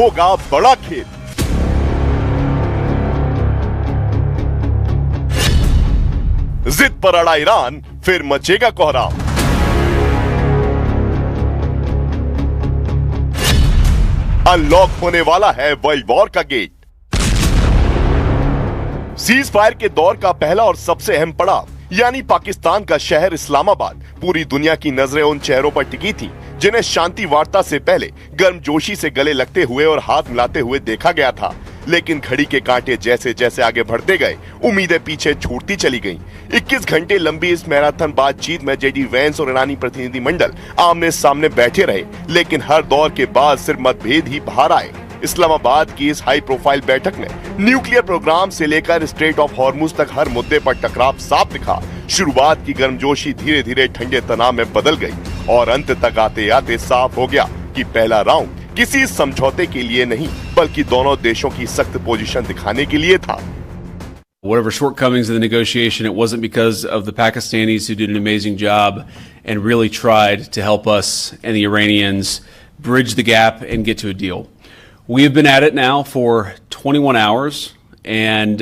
होगा बड़ा खेल। जिद पर अड़ा ईरान, फिर मचेगा कोहराम। अनलॉक होने वाला है वर्ल्ड वॉर का गेट। सीज फायर के दौर का पहला और सबसे अहम पड़ाव यानी पाकिस्तान का शहर इस्लामाबाद। पूरी दुनिया की नजरें उन चेहरों पर टिकी थी जिन्हें शांति वार्ता से पहले गर्मजोशी से गले लगते हुए और हाथ मिलाते हुए देखा गया था। लेकिन घड़ी के कांटे जैसे जैसे आगे बढ़ते गए, उम्मीदें पीछे छूटती चली गईं। 21 घंटे लंबी इस मैराथन बातचीत में जेडी वेंस और ईरानी प्रतिनिधि मंडल आमने सामने बैठे रहे, लेकिन हर दौर के बाद सिर्फ मतभेद ही बाहर आए। इस्लामाबाद की इस हाई प्रोफाइल बैठक में न्यूक्लियर प्रोग्राम से लेकर स्ट्रेट ऑफ हॉर्मुज तक हर मुद्दे पर टकराव साफ दिखा। शुरुआत की गर्मजोशी धीरे धीरे ठंडे तनाव में बदल गई और अंत तक आते आते साफ हो गया कि पहला राउंड किसी समझौते के लिए नहीं, बल्कि दोनों देशों की सख्त पोजीशन दिखाने के लिए था। Whatever shortcomings in the negotiation, it wasn't because of the Pakistanis who did an amazing job and really tried to help us and the Iranians bridge the gap and get to a deal. We have been at it now for 21 hours, and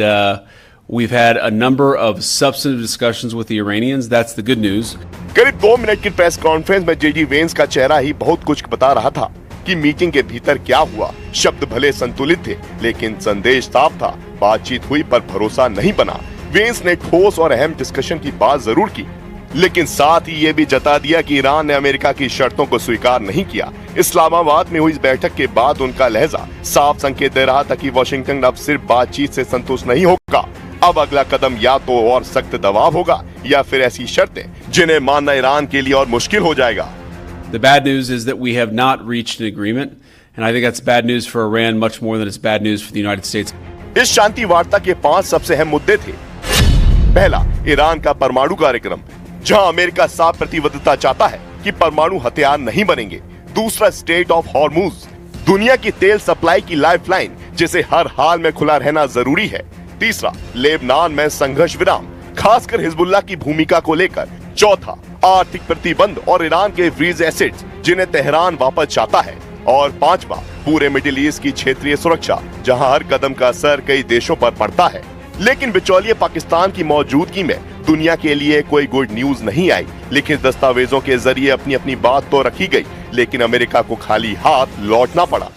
we've had a number of substantive discussions with the Iranians. That's the good news. करीब 2 minute की press conference में JD Vance का चेहरा ही बहुत कुछ बता रहा था कि मीटिंग के भीतर क्या हुआ। शब्द भले संतुलित थे, लेकिन संदेश साफ था। बातचीत हुई पर भरोसा नहीं बना। वेंस ने ठोस और अहम डिस्कशन की बात जरूर की, लेकिन साथ ही ये भी जता दिया कि ईरान ने अमेरिका की शर्तों को स्वीकार नहीं किया। इस्लामाबाद में हुई इस बैठक के बाद उनका लहजा साफ संकेत दे रहा था कि वॉशिंगटन अब सिर्फ बातचीत से संतुष्ट नहीं होगा। अब अगला कदम या तो और सख्त दबाव होगा या फिर ऐसी शर्तें जिन्हें मानना ईरान के लिए और मुश्किल हो जाएगा। The bad news is that we have not reached an agreement, and I think that's bad news for Iran much more than it's bad news for the United States. इस शांति वार्ता के 5 सबसे अहम मुद्दे थे। पहला, ईरान का परमाणु कार्यक्रम, जहां अमेरिका साफ प्रतिबद्धता चाहता है कि परमाणु हथियार नहीं बनेंगे। दूसरा, स्ट्रेट ऑफ हॉर्मुज, दुनिया की तेल सप्लाई की लाइफलाइन, जिसे हर हाल में खुला रहना जरूरी है। तीसरा, लेबनान में संघर्ष विराम, खासकर हिजबुल्लाह की भूमिका को लेकर। चौथा, आर्थिक प्रतिबंध और ईरान के फ्रीज एसेट्स, जिन्हें तेहरान वापस चाहता है। और पांचवा, पूरे मिडिल ईस्ट की क्षेत्रीय सुरक्षा, जहां हर कदम का असर कई देशों पर पड़ता है। लेकिन बिचौलिए पाकिस्तान की मौजूदगी में दुनिया के लिए कोई गुड न्यूज नहीं आई। लिखित दस्तावेजों के जरिए अपनी अपनी बात तो रखी गई, लेकिन अमेरिका को खाली हाथ लौटना पड़ा।